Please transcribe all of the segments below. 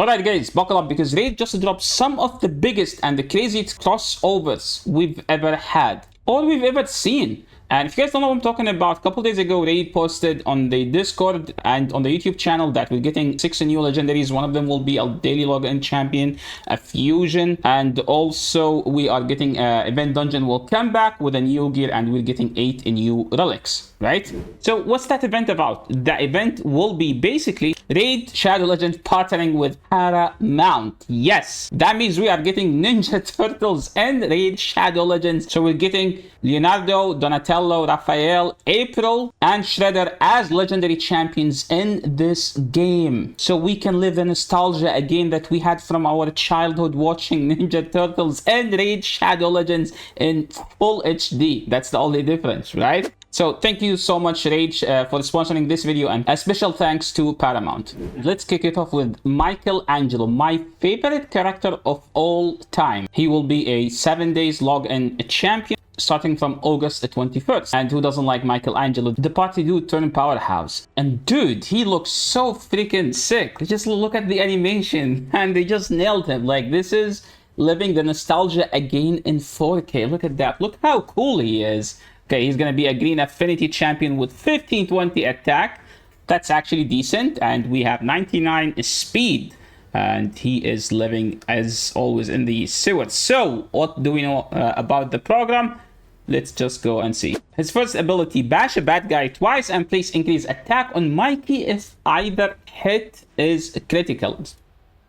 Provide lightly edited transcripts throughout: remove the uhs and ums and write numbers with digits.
Alright guys, buckle up because Raid just dropped some of the biggest and the craziest crossovers we've ever had or we've ever seen. And if you guys don't know what I'm talking about, a couple days ago, Raid posted on the Discord and on the YouTube channel that we're getting 6 new legendaries. One of them will be a daily login champion, a fusion, and also we are getting event dungeon will come back with a new gear, and we're getting 8 new relics, right? So what's that event about? The event will be basically Raid Shadow Legend partnering with Paramount. Yes, that means we are getting Ninja Turtles and Raid Shadow Legends. So we're getting Leonardo, Donatello, Raphael, April, and Shredder as legendary champions in this game. So we can live the nostalgia again that we had from our childhood watching Ninja Turtles and Raid Shadow Legends in full HD. That's the only difference, right? So thank you so much, Rage, for sponsoring this video, and a special thanks to Paramount. Let's kick it off with Michelangelo, my favorite character of all time. He will be a 7 days login champion starting from August the 21st. And who doesn't like Michelangelo, the party dude turned powerhouse? And dude, he looks so freaking sick. Just look at the animation and they just nailed him. Like, this is living the nostalgia again in 4K. Look at that. Look how cool he is. Okay, he's going to be a green affinity champion with 1520 attack. That's actually decent. And we have 99 speed. And he is living, as always, in the sewers. So, what do we know about the program? Let's just go and see. His first ability, bash a bad guy twice and place increase attack on Mikey if either hit is critical.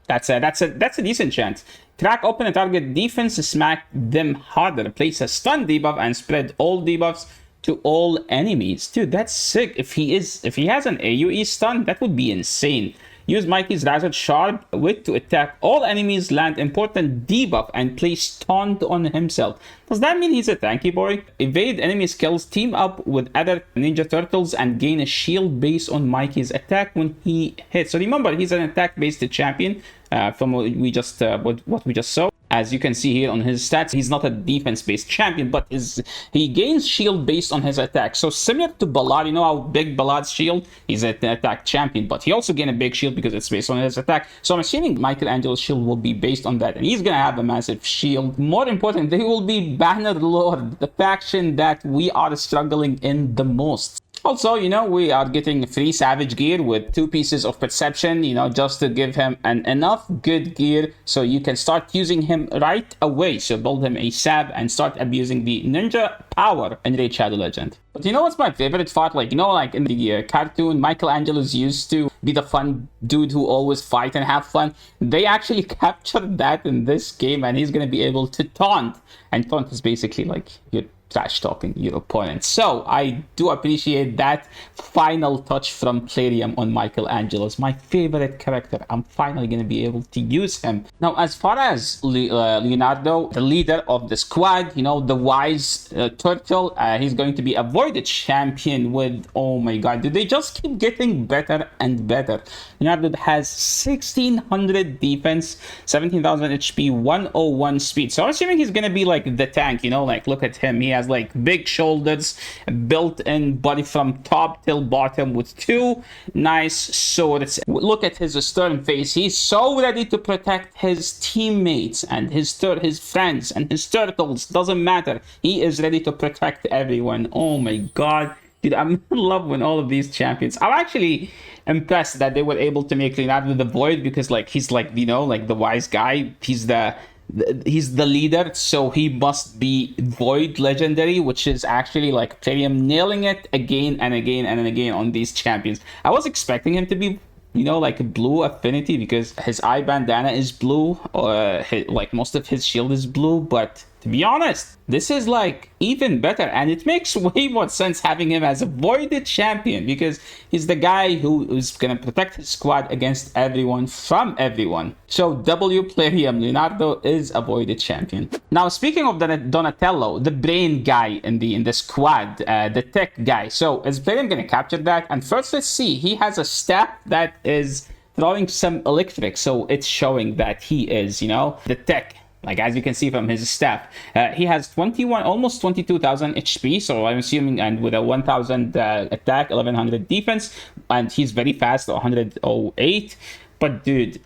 That's a decent chance. Crack open a target defense, smack them harder. Place a stun debuff and spread all debuffs to all enemies. Dude, that's sick. If he has an AoE stun, that would be insane. Use Mikey's Razor Sharp Wit to attack all enemies, land important debuff, and place taunt on himself. Does that mean he's a tanky boy? Evade enemy skills, team up with other Ninja Turtles, and gain a shield based on Mikey's attack when he hits. So remember, he's an attack-based champion from what we just saw. As you can see here on his stats, he's not a defense-based champion, but he gains shield based on his attack. So similar to Ballad, you know how big Ballad's shield? He's an attack champion, but he also gains a big shield because it's based on his attack. So I'm assuming Michelangelo's shield will be based on that, and he's gonna have a massive shield. More important, they will be Banner Lord, the faction that we are struggling in the most. Also, you know, we are getting free Savage gear with 2 pieces of perception, you know, just to give him enough good gear so you can start using him right away. So build him a Sab and start abusing the ninja power in Raid Shadow Legend. But you know what's my favorite part? Like, you know, like in the cartoon, Michelangelo's used to be the fun dude who always fight and have fun. They actually captured that in this game, and he's going to be able to taunt. And taunt is basically like you're trash talking your opponent. So I do appreciate that final touch from Plarium on Michelangelo's my favorite character. I'm finally going to be able to use him. Now, as far as Leonardo, the leader of the squad, you know, the wise turtle, he's going to be a voided champion with, oh my god, do they just keep getting better and better? Leonardo has 1600 defense, 17,000 HP, 101 speed. So I'm assuming he's going to be like the tank, you know, like look at him. He has like big shoulders, built-in body from top till bottom with 2 nice swords. Look at his stern face. He's so ready to protect his teammates and his friends and his turtles. Doesn't matter. He is ready to protect everyone. Oh my god. Dude, I'm in love with all of these champions. I'm actually impressed that they were able to make Leonardo the Void, because like he's like, you know, like the wise guy. He's the leader, so he must be Void legendary, which is actually like Plarium nailing it again and again and again on these champions. I was expecting him to be, you know, like a blue affinity because his eye bandana is blue, or like most of his shield is blue, but to be honest, this is like even better, and it makes way more sense having him as a voided champion because he's the guy who is gonna protect his squad against everyone from everyone. So W Plarium, Leonardo is a voided champion. Now, speaking of Donatello, the brain guy in the squad, the tech guy. So is Plarium gonna capture that? And first, let's see. He has a staff that is throwing some electric, so it's showing that he is, you know, the tech. Like, as you can see from his staff, he has 21, almost 22,000 HP. So I'm assuming, and with a 1,000 attack, 1,100 defense, and he's very fast, 108. But dude,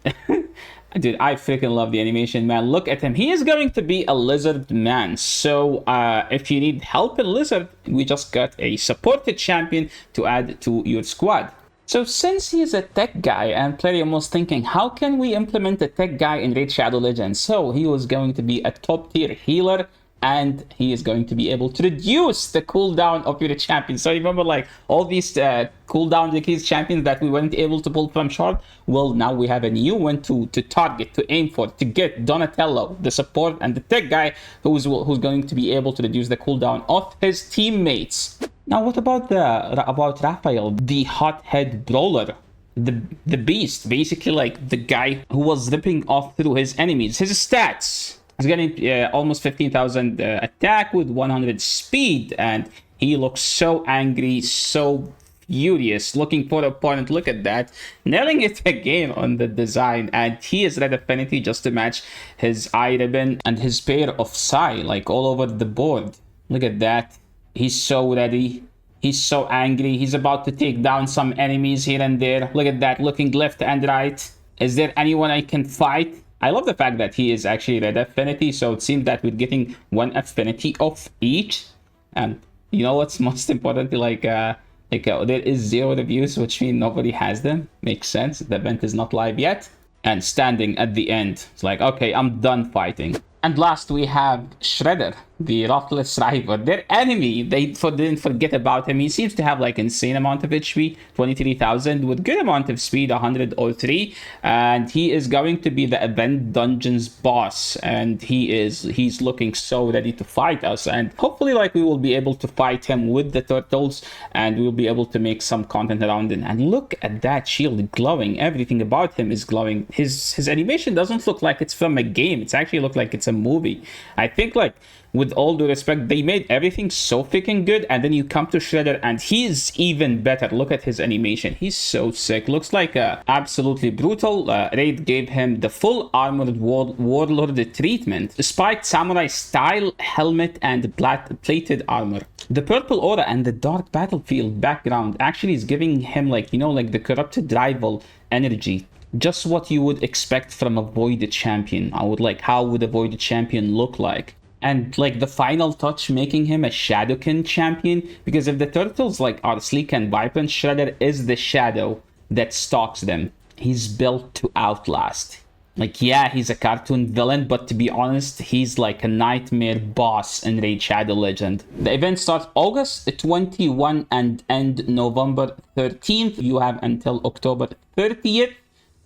Dude, I freaking love the animation, man. Look at him. He is going to be a lizard man. So if you need help in lizard, we just got a supported champion to add to your squad. So since he is a tech guy, and Plarium was thinking, how can we implement a tech guy in Raid Shadow Legends? So he was going to be a top tier healer, and he is going to be able to reduce the cooldown of your champion. So remember, like, all these cooldown decrease champions that we weren't able to pull from shard? Well, now we have a new one to target, to aim for, to get Donatello, the support, and the tech guy who's going to be able to reduce the cooldown of his teammates. Now, what about Raphael, the hothead brawler? The beast, basically like the guy who was ripping off through his enemies. His stats. He's getting almost 15,000 attack with 100 speed, and he looks so angry, so furious, looking for an opponent. Look at that, nailing it again on the design, and he is red affinity just to match his eye ribbon and his pair of Psy, like all over the board. Look at that, he's so ready. He's so angry. He's about to take down some enemies here and there. Look at that, looking left and right. Is there anyone I can fight? I love the fact that he is actually red affinity, so it seems that we're getting one affinity of each. And you know what's most importantly, there is 0 reviews, which means nobody has them. Makes sense. The event is not live yet. And standing at the end, it's like, okay, I'm done fighting. And last we have Shredder, the Ruthless Rival, their enemy. They didn't forget about him. He seems to have like insane amount of HP, 23,000, with good amount of speed, 103, and he is going to be the event dungeons boss, and he's looking so ready to fight us, and hopefully like we will be able to fight him with the turtles, and we will be able to make some content around it. And look at that shield glowing. Everything about him is glowing. His animation doesn't look like it's from a game. It's actually look like it's a movie. I think, like, with all due respect, they made everything so freaking good, and then you come to Shredder and he's even better. Look at his animation. He's so sick. Looks like absolutely brutal. Raid gave him the full armored warlord treatment, spiked samurai style helmet and plated armor. The purple aura and the dark battlefield background actually is giving him, like, you know, like the corrupted rival energy. Just what you would expect from a voided champion. How would a voided champion look like? And like the final touch, making him a Shadowkin champion, because if the turtles like are sleek and vibrant, Shredder is the shadow that stalks them. He's built to outlast. Like, yeah, he's a cartoon villain, but to be honest, he's like a nightmare boss in Raid Shadow Legend. The event starts August 21 and end November 13th. You have until October 30th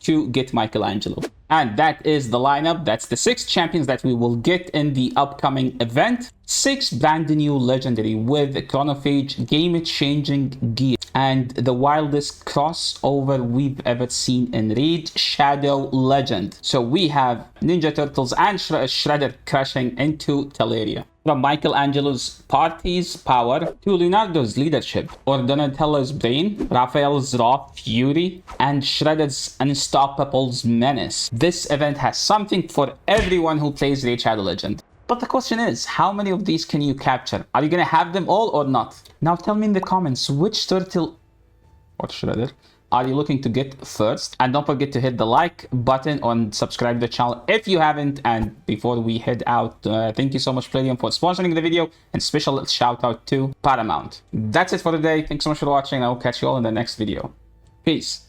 to get Michelangelo. And that is the lineup. That's the 6 champions that we will get in the upcoming event. 6 brand new legendary with chronophage game-changing gear and the wildest crossover we've ever seen in Raid Shadow Legend. So we have Ninja Turtles and Shredder crashing into Teleria. From Michelangelo's party's power to Leonardo's leadership, or Donatello's brain, Raphael's raw fury, and Shredder's unstoppable's menace. This event has something for everyone who plays Raid Shadow Legend. But the question is, how many of these can you capture? Are you gonna have them all or not? Now tell me in the comments which turtle or Shredder are you looking to get first? And don't forget to hit the like button and subscribe to the channel if you haven't. And before we head out, thank you so much, Plarium, for sponsoring the video, and special shout out to Paramount. That's it for today. Thanks so much for watching. I will catch you all in the next video. Peace.